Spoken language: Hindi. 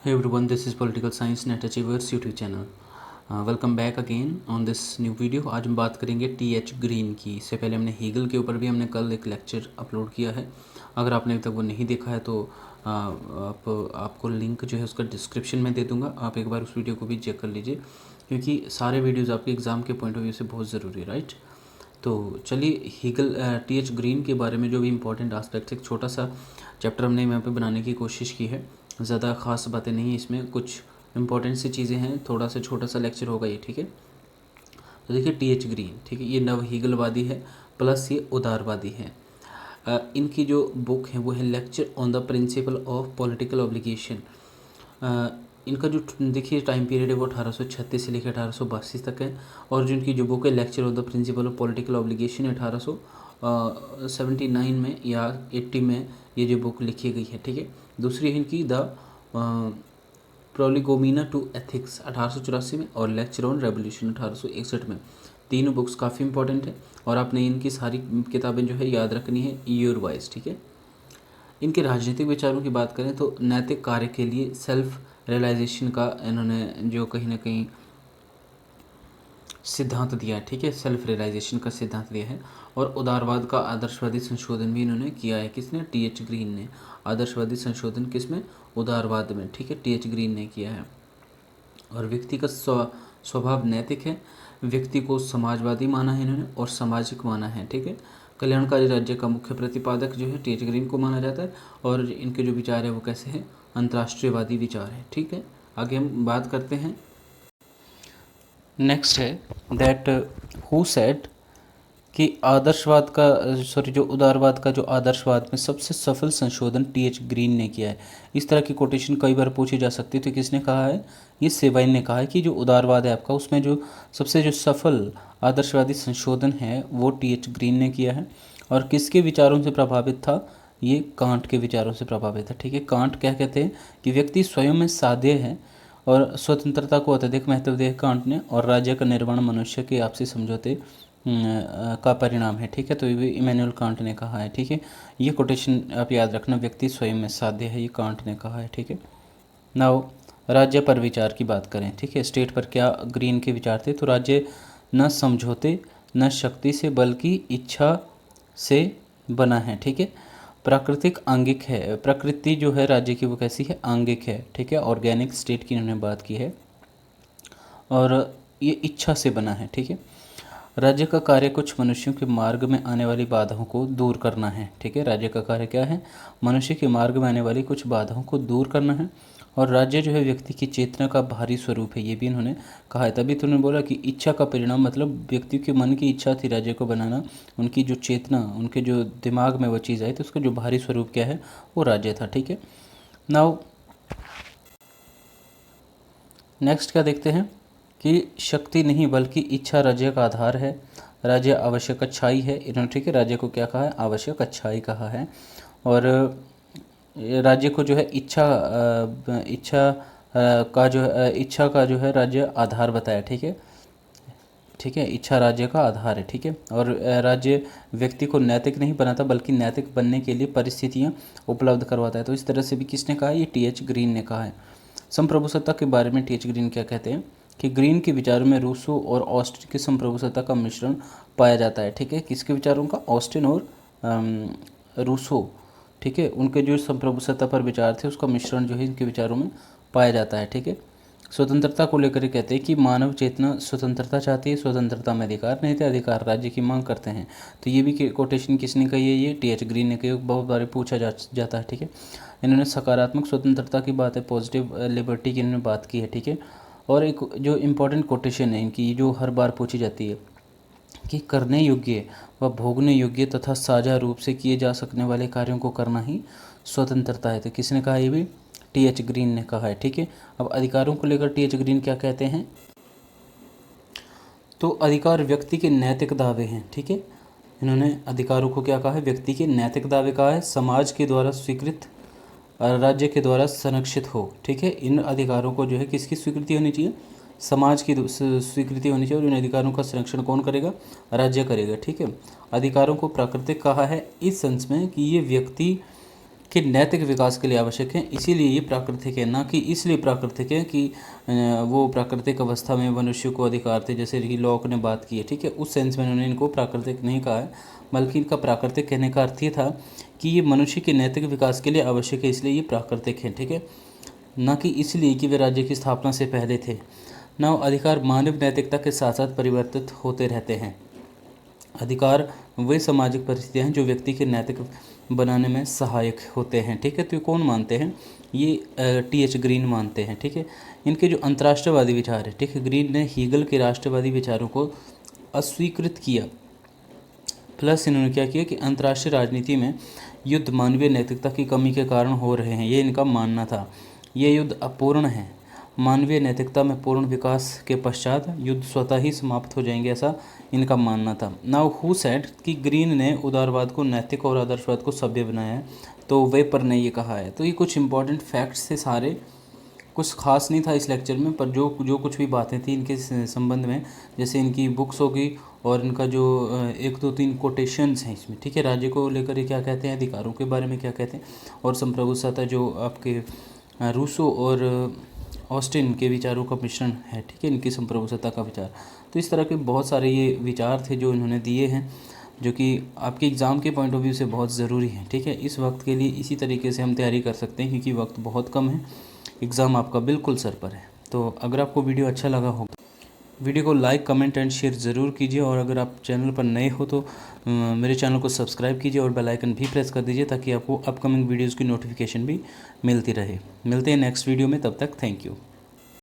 Hey everyone, this is Political Science Net Achievers YouTube channel. Welcome back again on this new video. आज हम बात करेंगे टी.एच. ग्रीन की। इससे पहले हमने हीगल के ऊपर भी हमने कल एक लेक्चर अपलोड किया है। अगर आपने अभी तक वो नहीं देखा है तो आपको लिंक जो है उसका डिस्क्रिप्शन में दे दूंगा। आप एक बार उस वीडियो को भी चेक कर लीजिए, क्योंकि सारे वीडियोज़ आपके एग्ज़ाम के पॉइंट ऑफ व्यू से बहुत ज़रूरी है, राइट। तो चलिए हीगल टी.एच. ग्रीन के बारे में जो भी इंपॉर्टेंट आस्पेक्ट, एक छोटा सा चैप्टर हमने यहाँ पे बनाने की कोशिश की है। ज़्यादा ख़ास बातें नहीं है इसमें, कुछ इंपॉर्टेंट सी चीज़ें हैं। थोड़ा सा छोटा सा लेक्चर होगा ये, ठीक है। तो देखिए टी.एच. ग्रीन, ठीक है, ये नव हीगलवादी है प्लस ये उदारवादी है। इनकी जो बुक है वो है lecture on the principle of political obligation. इनका जो देखिए टाइम पीरियड है वो 1836 से लेकर 1882 तक है। और जो इनकी जो बुक है lecture on the principle of political obligation 1879 में या 80 में ये जो बुक लिखी गई है, ठीक है। दूसरी है इनकी द प्रोलिगोमिना टू एथिक्स 1884 में, और लेक्चर ऑन रेवोल्यूशन 1861 में। तीनों बुक्स काफ़ी इंपॉर्टेंट है और आपने इनकी सारी किताबें जो है याद रखनी है ईयर वाइज, ठीक है। इनके राजनीतिक विचारों की बात करें तो नैतिक कार्य के लिए सेल्फ रियलाइजेशन का इन्होंने जो कहीं ना कहीं सिद्धांत दिया है, ठीक है, सेल्फ रियलाइजेशन का सिद्धांत दिया है। और उदारवाद का आदर्शवादी संशोधन भी इन्होंने किया है। किसने? टी.एच. ग्रीन ने। आदर्शवादी संशोधन किसमें? उदारवाद में, ठीक है, टी.एच. ग्रीन ने किया है। और व्यक्ति का स्वभाव नैतिक है। व्यक्ति को समाजवादी माना है इन्होंने और सामाजिक माना है, ठीक है। कल्याणकारी राज्य का मुख्य प्रतिपादक जो है टी.एच. ग्रीन को माना जाता है। और इनके जो विचार है वो कैसे हैं? अंतर्राष्ट्रीयवादी विचार है, ठीक है। आगे हम बात करते हैं। नेक्स्ट है दैट हु सेड कि आदर्शवाद का जो उदारवाद का जो आदर्शवाद में सबसे सफल संशोधन टी.एच. ग्रीन ने किया है। इस तरह की कोटेशन कई बार पूछी जा सकती है। तो किसने कहा है? ये सेवाइन ने कहा है कि जो उदारवाद है आपका उसमें जो सबसे जो सफल आदर्शवादी संशोधन है वो टी.एच. ग्रीन ने किया है। और किसके विचारों से प्रभावित था? ये कांट के विचारों से प्रभावित है, ठीक है। कांट क्या कहते हैं कि व्यक्ति स्वयं में साध्य है और स्वतंत्रता को अत्यधिक महत्व दिया कांट ने, और राज्य का निर्माण मनुष्य के आपसी समझौते का परिणाम है, ठीक है। तो ये इमैनुअल कांट ने कहा है, ठीक है। ये कोटेशन आप याद रखना, व्यक्ति स्वयं में साध्य है, ये कांट ने कहा है, ठीक है। नाउ राज्य पर विचार की बात करें, ठीक है। स्टेट पर क्या ग्रीन के विचार थे? तो राज्य न समझौते न शक्ति से बल्कि इच्छा से बना है, ठीक है। प्राकृतिक आंगिक है। प्रकृति जो है राज्य की वो कैसी है? आंगिक है, ठीक है। ऑर्गेनिक स्टेट की इन्होंने बात की है और ये इच्छा से बना है, ठीक है। राज्य का कार्य कुछ मनुष्यों के मार्ग में आने वाली बाधाओं को दूर करना है, ठीक है। राज्य का कार्य क्या है? मनुष्य के मार्ग में आने वाली कुछ बाधाओं को दूर करना है। और राज्य जो है व्यक्ति की चेतना का बाहरी स्वरूप है, ये भी इन्होंने कहा है। तभी तो उन्होंने बोला कि इच्छा का परिणाम, मतलब व्यक्ति के मन की इच्छा थी राज्य को बनाना, उनकी जो चेतना, उनके जो दिमाग में वो चीज़ आई, तो उसका जो बाहरी स्वरूप क्या है? वो राज्य था, ठीक है। नाउ नेक्स्ट क्या देखते हैं कि शक्ति नहीं बल्कि इच्छा राज्य का आधार है। राज्य आवश्यक अच्छाई है इन्होंने, ठीक है। राज्य को क्या कहा है? आवश्यक अच्छाई कहा है। और राज्य को जो है इच्छा का जो है राज्य आधार बताया, ठीक है, ठीक है। इच्छा राज्य का आधार है, ठीक है। और राज्य व्यक्ति को नैतिक नहीं बनाता बल्कि नैतिक बनने के लिए परिस्थितियाँ उपलब्ध करवाता है। तो इस तरह से भी किसने कहा है? ये टी.एच. ग्रीन ने कहा है। संप्रभुसत्ता के बारे में टी.एच. ग्रीन क्या कहते हैं कि ग्रीन के विचारों में रूसो और ऑस्टिन की संप्रभुसत्ता का मिश्रण पाया जाता है, ठीक है। किसके विचारों का? ऑस्टिन और रूसो, ठीक है। उनके जो संप्रभुसत्ता पर विचार थे उसका मिश्रण जो है इनके विचारों में पाया जाता है, ठीक है। स्वतंत्रता को लेकर कहते हैं कि मानव चेतना स्वतंत्रता चाहती है, स्वतंत्रता में अधिकार नहीं थे, अधिकार राज्य की मांग करते हैं। तो ये भी कोटेशन किसने कही है? ये टी.एच. ग्रीन ने कही, बहुत बार पूछा जाता है, ठीक है। इन्होंने सकारात्मक स्वतंत्रता की बात है, पॉजिटिव लिबर्टी की इन्होंने बात की है, ठीक है। और एक जो इम्पोर्टेंट कोटेशन है इनकी, जो हर बार पूछी जाती है कि करने योग्य व भोगने योग्य तथा साझा रूप से किए जा सकने वाले कार्यों को करना ही स्वतंत्रता है। तो किसने कहा? ये भी टी.एच. ग्रीन ने कहा है, ठीक है। अब अधिकारों को लेकर टी.एच. ग्रीन क्या कहते हैं? तो अधिकार व्यक्ति के नैतिक दावे हैं, ठीक है। इन्होंने अधिकारों को क्या कहा है? व्यक्ति के नैतिक दावे कहा है, समाज के द्वारा स्वीकृत, राज्य के द्वारा संरक्षित हो, ठीक है। इन अधिकारों को जो है किसकी स्वीकृति होनी चाहिए? समाज की स्वीकृति होनी चाहिए। और इन अधिकारों का संरक्षण कौन करेगा? राज्य करेगा, ठीक है। अधिकारों को प्राकृतिक कहा है इस सेंस में कि ये व्यक्ति कि नैतिक विकास के लिए आवश्यक है, इसीलिए ये प्राकृतिक है, ना कि इसलिए प्राकृतिक है कि वो प्राकृतिक अवस्था में मनुष्य को अधिकार थे, जैसे कि लॉक ने बात की है। ठीक है, उस सेंस में उन्होंने इनको प्राकृतिक नहीं कहा है, बल्कि इनका प्राकृतिक कहने का अर्थ ये था कि ये मनुष्य के नैतिक विकास के लिए आवश्यक है, इसलिए ये प्राकृतिक है। ठीक है, ना कि इसलिए कि वे राज्य की स्थापना से पहले थे। ना अधिकार मानव नैतिकता के साथ साथ परिवर्तित होते रहते हैं। अधिकार वे सामाजिक परिस्थितियाँ हैं जो व्यक्ति के नैतिक बनाने में सहायक होते हैं। ठीक है, तो ये कौन मानते हैं? ये टी.एच. ग्रीन मानते हैं। ठीक है, इनके जो अंतर्राष्ट्रवादी विचार है, ठीक है, ग्रीन ने हीगल के राष्ट्रवादी विचारों को अस्वीकृत किया, प्लस इन्होंने क्या किया कि अंतर्राष्ट्रीय राजनीति में युद्ध मानवीय नैतिकता की कमी के कारण हो रहे हैं, ये इनका मानना था। ये युद्ध अपूर्ण है, मानवीय नैतिकता में पूर्ण विकास के पश्चात युद्ध स्वतः ही समाप्त हो जाएंगे, ऐसा इनका मानना था। नाउ हु सेड कि ग्रीन ने उदारवाद को नैतिक और आदर्शवाद को सभ्य बनाया है, तो वेपर ने ये कहा है। तो ये कुछ इंपॉर्टेंट फैक्ट्स थे सारे, कुछ खास नहीं था इस लेक्चर में, पर जो कुछ भी बातें थी इनके संबंध में, जैसे इनकी बुक्स होगी और इनका जो 1 2 3 कोटेशंस हैं इसमें। ठीक है, राज्य को लेकर ये क्या कहते हैं, अधिकारों के बारे में क्या कहते हैं, और संप्रभुसत्ता जो आपके रूसो और ऑस्टिन के विचारों का मिश्रण है। ठीक है, इनकी संप्रभुसत्ता का विचार। तो इस तरह के बहुत सारे ये विचार थे जो इन्होंने दिए हैं, जो कि आपके एग्ज़ाम के पॉइंट ऑफ व्यू से बहुत ज़रूरी है। ठीक है, इस वक्त के लिए इसी तरीके से हम तैयारी कर सकते हैं, क्योंकि वक्त बहुत कम है, एग्ज़ाम आपका बिल्कुल सर पर है। तो अगर आपको वीडियो अच्छा लगा हो, वीडियो को लाइक कमेंट एंड शेयर ज़रूर कीजिए, और अगर आप चैनल पर नए हो तो मेरे चैनल को सब्सक्राइब कीजिए और बेल आइकन भी प्रेस कर दीजिए, ताकि आपको अपकमिंग वीडियोज़ की नोटिफिकेशन भी मिलती रहे। मिलते हैं नेक्स्ट वीडियो में, तब तक थैंक यू।